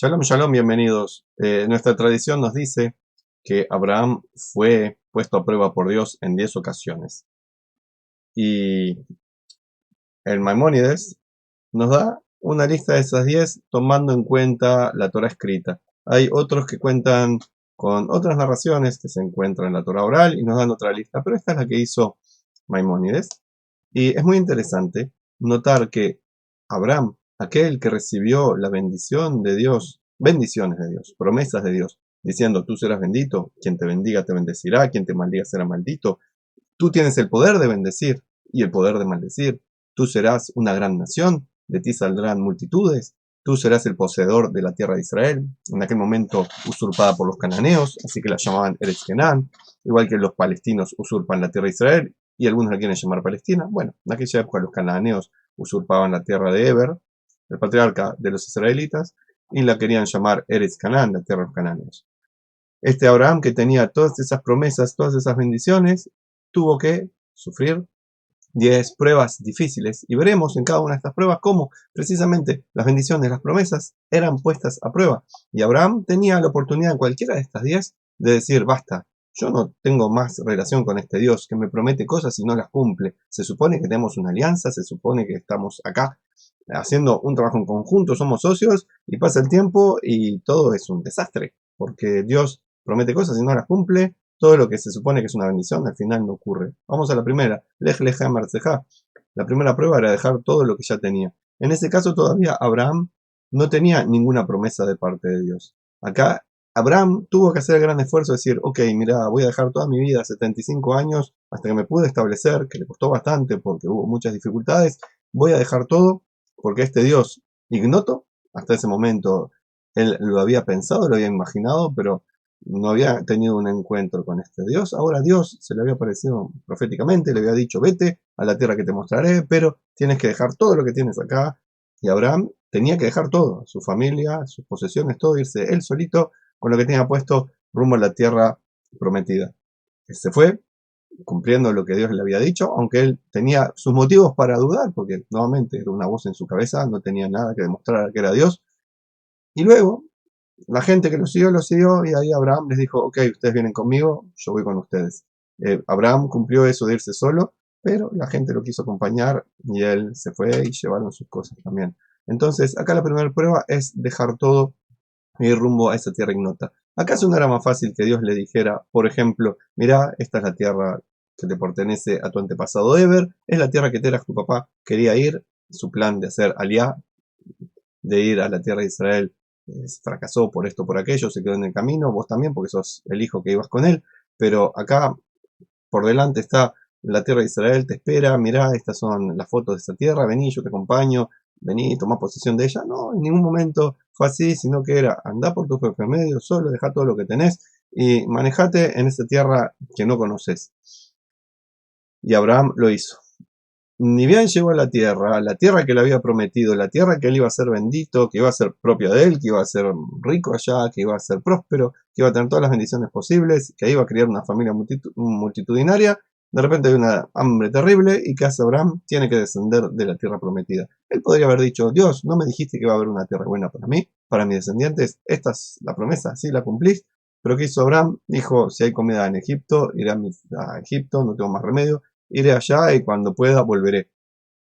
Shalom, shalom, bienvenidos. Nuestra tradición nos dice que Abraham fue puesto a prueba por Dios en 10 ocasiones. Y el Maimónides nos da una lista de esas 10 tomando en cuenta la Torah escrita. Hay otros que cuentan con otras narraciones que se encuentran en la Torah oral y nos dan otra lista, pero esta es la que hizo Maimónides. Y es muy interesante notar que Abraham, aquel que recibió la bendición de Dios, bendiciones de Dios, promesas de Dios, diciendo, tú serás bendito, quien te bendiga te bendecirá, quien te maldiga será maldito, tú tienes el poder de bendecir y el poder de maldecir, tú serás una gran nación, de ti saldrán multitudes, tú serás el poseedor de la tierra de Israel, en aquel momento usurpada por los cananeos, así que la llamaban Eretz Kenán, igual que los palestinos usurpan la tierra de Israel, y algunos la quieren llamar Palestina. Bueno, en aquella época los cananeos usurpaban la tierra de Eber, el patriarca de los israelitas, y la querían llamar Eretz Canán, la tierra de los cananeos. Este Abraham, que tenía todas esas promesas, todas esas bendiciones, tuvo que sufrir 10 pruebas difíciles, y veremos en cada una de estas pruebas cómo precisamente las bendiciones, las promesas eran puestas a prueba, y Abraham tenía la oportunidad en cualquiera de estas 10 de decir, basta, yo no tengo más relación con este Dios que me promete cosas y no las cumple. Se supone que tenemos una alianza, se supone que estamos acá haciendo un trabajo en conjunto, somos socios, y pasa el tiempo y todo es un desastre, porque Dios promete cosas y no las cumple. Todo lo que se supone que es una bendición al final no ocurre. Vamos a la primera, Lej Leja Marceja. La primera prueba era dejar todo lo que ya tenía. En ese caso todavía Abraham no tenía ninguna promesa de parte de Dios. Acá Abraham tuvo que hacer el gran esfuerzo de decir, ok, mira, voy a dejar toda mi vida, 75 años, hasta que me pude establecer, que le costó bastante porque hubo muchas dificultades, voy a dejar todo porque este Dios ignoto, hasta ese momento él lo había pensado, lo había imaginado, pero no había tenido un encuentro con este Dios. Ahora Dios se le había aparecido proféticamente, le había dicho, vete a la tierra que te mostraré, pero tienes que dejar todo lo que tienes acá. Y Abraham tenía que dejar todo, su familia, sus posesiones, todo, irse él solito con lo que tenía puesto rumbo a la tierra prometida. Se fue cumpliendo lo que Dios le había dicho, aunque él tenía sus motivos para dudar, porque nuevamente era una voz en su cabeza, no tenía nada que demostrar que era Dios. Y luego, la gente que lo siguió, y ahí Abraham les dijo, ok, ustedes vienen conmigo, yo voy con ustedes. Abraham cumplió eso de irse solo, pero la gente lo quiso acompañar y él se fue y llevaron sus cosas también. Entonces, acá la primera prueba es dejar todo y ir rumbo a esa tierra ignota. ¿Acaso no era más fácil que Dios le dijera, por ejemplo, mira, esta es la tierra que te pertenece a tu antepasado Eber, es la tierra que Terach, tu papá, quería ir, su plan de hacer aliá, de ir a la tierra de Israel, fracasó por esto, por aquello, se quedó en el camino, vos también, porque sos el hijo que ibas con él, pero acá por delante está la tierra de Israel, te espera, mirá, estas son las fotos de esta tierra, vení, yo te acompaño, vení, tomá posesión de ella. No, en ningún momento fue así, sino que era, andá por tu propio medio, solo, dejá todo lo que tenés y manejate en esa tierra que no conoces. Y Abraham lo hizo. Ni bien llegó a la tierra que le había prometido, la tierra que él iba a ser bendito, que iba a ser propia de él, que iba a ser rico allá, que iba a ser próspero, que iba a tener todas las bendiciones posibles, que iba a criar una familia multitudinaria. De repente hay una hambre terrible y que hace Abraham, tiene que descender de la tierra prometida. Él podría haber dicho, Dios, ¿no me dijiste que iba a haber una tierra buena para mí, para mis descendientes? Esta es la promesa, sí la cumplís. Pero ¿qué hizo Abraham? Dijo, si hay comida en Egipto, iré a Egipto, no tengo más remedio, iré allá y cuando pueda volveré.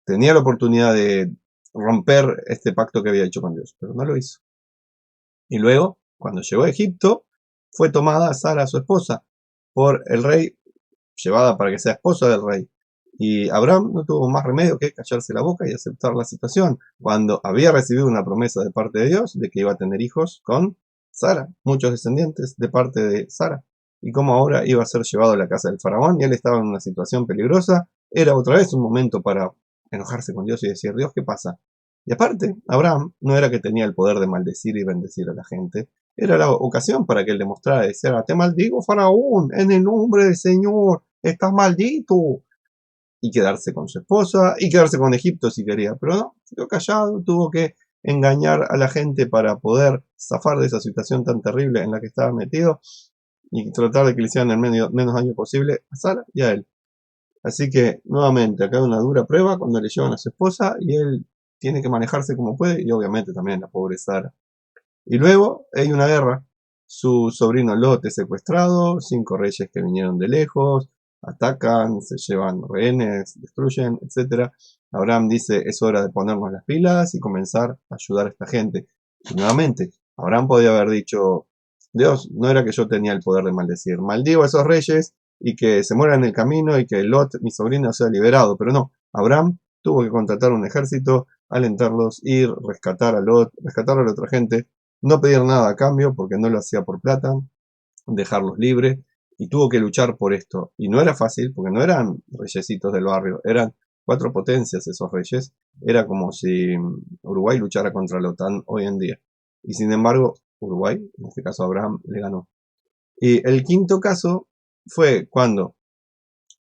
Tenía la oportunidad de romper este pacto que había hecho con Dios, pero no lo hizo. Y luego, cuando llegó a Egipto, fue tomada Sara, su esposa, por el rey, llevada para que sea esposa del rey. Y Abraham no tuvo más remedio que callarse la boca y aceptar la situación, cuando había recibido una promesa de parte de Dios de que iba a tener hijos con Sara, muchos descendientes de parte de Sara. Y como ahora iba a ser llevado a la casa del faraón y él estaba en una situación peligrosa, era otra vez un momento para enojarse con Dios y decir, Dios, ¿qué pasa? Y aparte, Abraham no era que tenía el poder de maldecir y bendecir a la gente, era la ocasión para que él demostrara, decía, te maldigo, faraón, en el nombre del Señor, estás maldito. Y quedarse con su esposa, y quedarse con Egipto si quería, pero no, quedó callado, tuvo que engañar a la gente para poder zafar de esa situación tan terrible en la que estaba metido, y tratar de que le hicieran el menos daño posible a Sara y a él. Así que, nuevamente, acá hay una dura prueba cuando le llevan a su esposa, y él tiene que manejarse como puede, y obviamente también la pobre Sara. Y luego hay una guerra. Su sobrino Lot es secuestrado, 5 reyes que vinieron de lejos, atacan, se llevan rehenes, destruyen, etc. Abraham dice, es hora de ponernos las pilas y comenzar a ayudar a esta gente. Y nuevamente, Abraham podía haber dicho, Dios, no era que yo tenía el poder de maldecir, maldigo a esos reyes y que se mueran en el camino y que Lot, mi sobrino, sea liberado. Pero no, Abraham tuvo que contratar un ejército, alentarlos, ir, rescatar a Lot, rescatar a la otra gente, no pedir nada a cambio porque no lo hacía por plata, dejarlos libres, y tuvo que luchar por esto. Y no era fácil porque no eran reyesitos del barrio, eran 4 potencias esos reyes. Era como si Uruguay luchara contra la OTAN hoy en día. Y sin embargo, Uruguay, en este caso Abraham, le ganó. Y el quinto caso fue cuando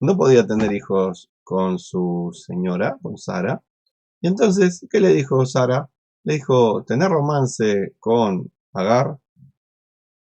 no podía tener hijos con su señora, con Sara. Y entonces, ¿qué le dijo Sara? Le dijo, tener romance con Agar,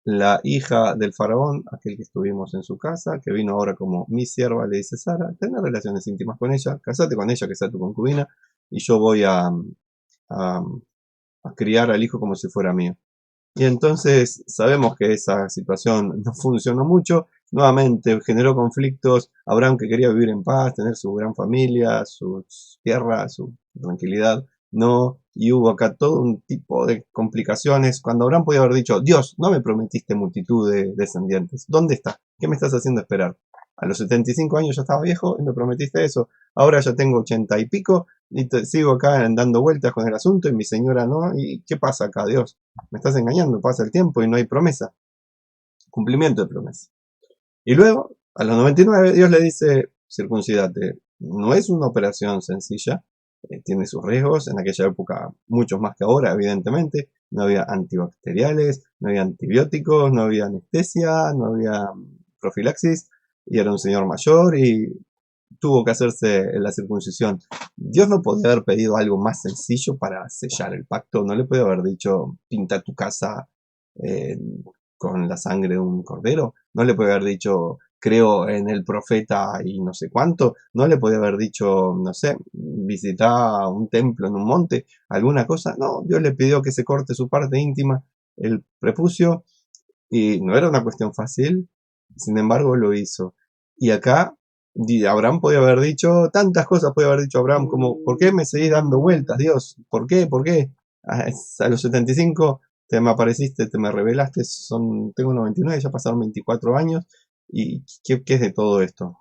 la hija del faraón, aquel que estuvimos en su casa, que vino ahora como mi sierva, le dice Sara, tener relaciones íntimas con ella, casate con ella, que sea tu concubina, y yo voy a criar al hijo como si fuera mío. Y entonces sabemos que esa situación no funcionó mucho, nuevamente generó conflictos, Abraham que quería vivir en paz, tener su gran familia, su tierra, su tranquilidad, no, y hubo acá todo un tipo de complicaciones, cuando Abraham podía haber dicho, Dios, no me prometiste multitud de descendientes, ¿dónde está? ¿Qué me estás haciendo esperar? A los 75 años ya estaba viejo y me prometiste eso, ahora ya tengo 80 y pico y sigo acá dando vueltas con el asunto y mi señora no, ¿y qué pasa acá, Dios? Me estás engañando, pasa el tiempo y no hay promesa, cumplimiento de promesa. Y luego, a los 99, Dios le dice, circuncidate. No es una operación sencilla, tiene sus riesgos, en aquella época muchos más que ahora, evidentemente, no había antibacteriales, no había antibióticos, no había anestesia, no había profilaxis, y era un señor mayor y tuvo que hacerse la circuncisión. Dios no podía haber pedido algo más sencillo para sellar el pacto, no le podía haber dicho, pinta tu casa eh, con la sangre de un cordero, no le podía haber dicho, creo en el profeta y no sé cuánto, no le podía haber dicho, no sé, visita un templo en un monte, alguna cosa, no, Dios le pidió que se corte su parte íntima, el prepucio, y no era una cuestión fácil, sin embargo lo hizo. Y acá Abraham podía haber dicho, tantas cosas podía haber dicho Abraham, como, ¿por qué me seguís dando vueltas, Dios? ¿Por qué? ¿Por qué? A los 75 te me apareciste, te me revelaste, tengo 99, ya pasaron 24 años, ¿y qué es de todo esto?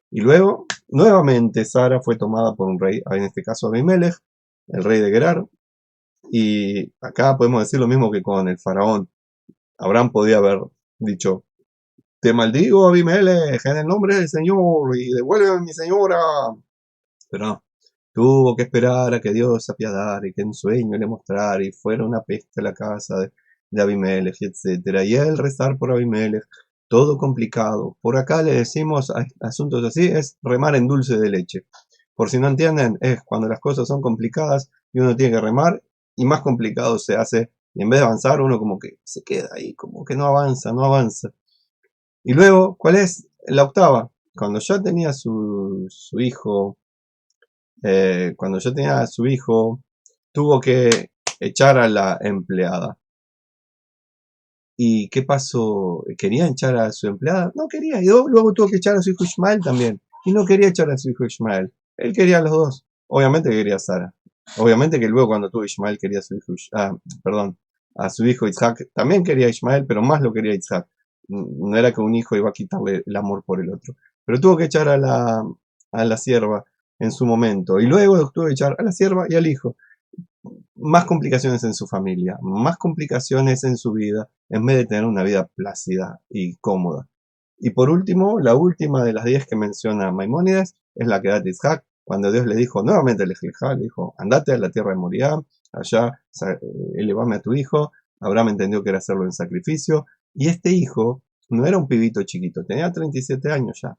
Y luego, nuevamente, Sara fue tomada por un rey, en este caso Abimelech, el rey de Gerar, y acá podemos decir lo mismo que con el faraón. Abraham podía haber dicho, te maldigo, Abimelech, en el nombre del Señor, y devuélveme a mi señora. Pero no, tuvo que esperar a que Dios se apiadara y que en sueño le mostrara y fuera una peste a la casa de Abimelech, etc. Y él rezar por Abimelech, todo complicado. Por acá le decimos a asuntos así, es remar en dulce de leche. Por si no entienden, es cuando las cosas son complicadas y uno tiene que remar y más complicado se hace. Y en vez de avanzar, uno como que se queda ahí, como que no avanza, no avanza. Y luego, ¿cuál es la octava? Cuando ya tenía su hijo, cuando ya tenía a su hijo, tuvo que echar a la empleada. ¿Y qué pasó? ¿Quería echar a su empleada? No quería. Y luego tuvo que echar a su hijo Ismael también. Y no quería echar a su hijo Ismael. Él quería a los dos. Obviamente quería a Sara. Obviamente que luego cuando tuvo Ismael quería a su hijo, perdón, a su hijo Isaac. También quería a Ismael, pero más lo quería Isaac. No era que un hijo iba a quitarle el amor por el otro. Pero tuvo que echar a la sierva en su momento. Y luego tuvo que echar a la sierva y al hijo. Más complicaciones en su familia, más complicaciones en su vida, en vez de tener una vida plácida y cómoda. Y por último, la última de las 10 que menciona Maimónides es la que da Isaac, cuando Dios le dijo, nuevamente le dijo, andate a la tierra de Moriah, allá elevame a tu hijo. Abraham entendió que era hacerlo en sacrificio, y este hijo no era un pibito chiquito, tenía 37 años ya.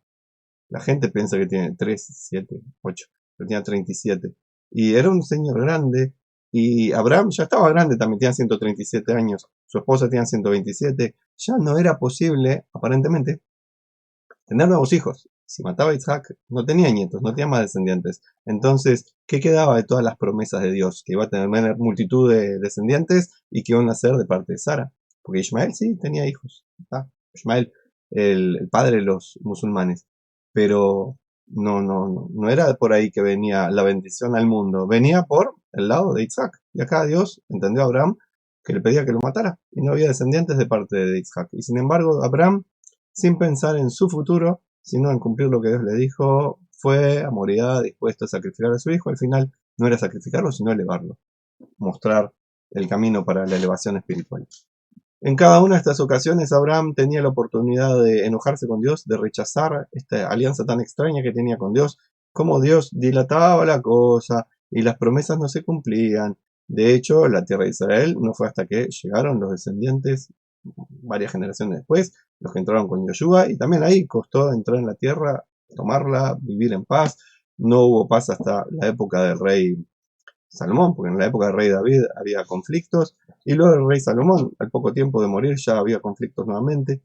La gente piensa que tiene 3, 7, 8, pero tenía 37. Y era un señor grande, y Abraham ya estaba grande, también tenía 137 años, su esposa tenía 127, ya no era posible, aparentemente, tener nuevos hijos. Si mataba a Isaac, no tenía nietos, no tenía más descendientes. Entonces, ¿qué quedaba de todas las promesas de Dios? Que iba a tener multitud de descendientes y que iban a ser de parte de Sara. Porque Ismael sí tenía hijos. Ismael, el padre de los musulmanes. Pero no era por ahí que venía la bendición al mundo. Venía por el lado de Isaac. Y acá Dios entendió a Abraham que le pedía que lo matara. Y no había descendientes de parte de Isaac. Y sin embargo, Abraham, sin pensar en su futuro, sino en cumplir lo que Dios le dijo, fue a morir dispuesto a sacrificar a su hijo. Al final no era sacrificarlo, sino elevarlo. Mostrar el camino para la elevación espiritual. En cada una de estas ocasiones, Abraham tenía la oportunidad de enojarse con Dios, de rechazar esta alianza tan extraña que tenía con Dios, cómo Dios dilataba la cosa y las promesas no se cumplían. De hecho, la tierra de Israel no fue hasta que llegaron los descendientes, varias generaciones después, los que entraron con Yoshua, y también ahí costó entrar en la tierra, tomarla, vivir en paz. No hubo paz hasta la época del rey Salomón, porque en la época del rey David había conflictos, y luego el rey Salomón, al poco tiempo de morir, ya había conflictos nuevamente.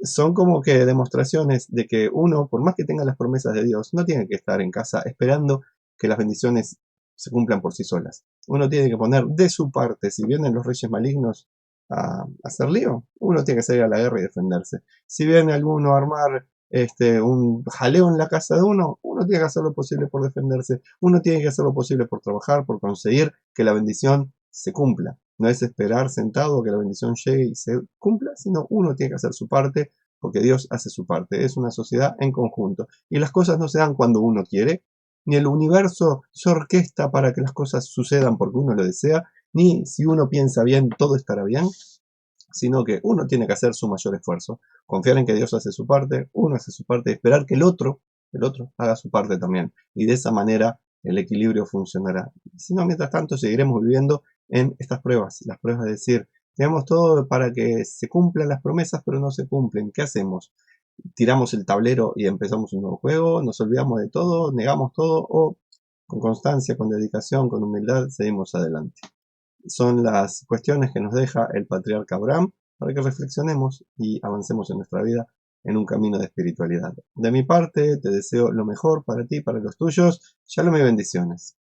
Son como que demostraciones de que uno, por más que tenga las promesas de Dios, no tiene que estar en casa esperando que las bendiciones se cumplan por sí solas. Uno tiene que poner de su parte. Si vienen los reyes malignos a hacer lío, uno tiene que salir a la guerra y defenderse. Si viene alguno a armar un jaleo en la casa de uno, uno tiene que hacer lo posible por defenderse, uno tiene que hacer lo posible por trabajar, por conseguir que la bendición se cumpla. No es esperar sentado que la bendición llegue y se cumpla, sino uno tiene que hacer su parte, porque Dios hace su parte. Es una sociedad en conjunto. Y las cosas no se dan cuando uno quiere, ni el universo se orquesta para que las cosas sucedan porque uno lo desea, ni si uno piensa bien, todo estará bien, sino que uno tiene que hacer su mayor esfuerzo, confiar en que Dios hace su parte, uno hace su parte y esperar que el otro haga su parte también. Y de esa manera el equilibrio funcionará. Si no, mientras tanto, seguiremos viviendo en estas pruebas, las pruebas de decir, tenemos todo para que se cumplan las promesas, pero no se cumplen. ¿Qué hacemos? ¿Tiramos el tablero y empezamos un nuevo juego? ¿Nos olvidamos de todo? ¿Negamos todo? ¿O con constancia, con dedicación, con humildad, seguimos adelante? Son las cuestiones que nos deja el patriarca Abraham para que reflexionemos y avancemos en nuestra vida en un camino de espiritualidad. De mi parte, te deseo lo mejor para ti, para los tuyos. Shalom y bendiciones.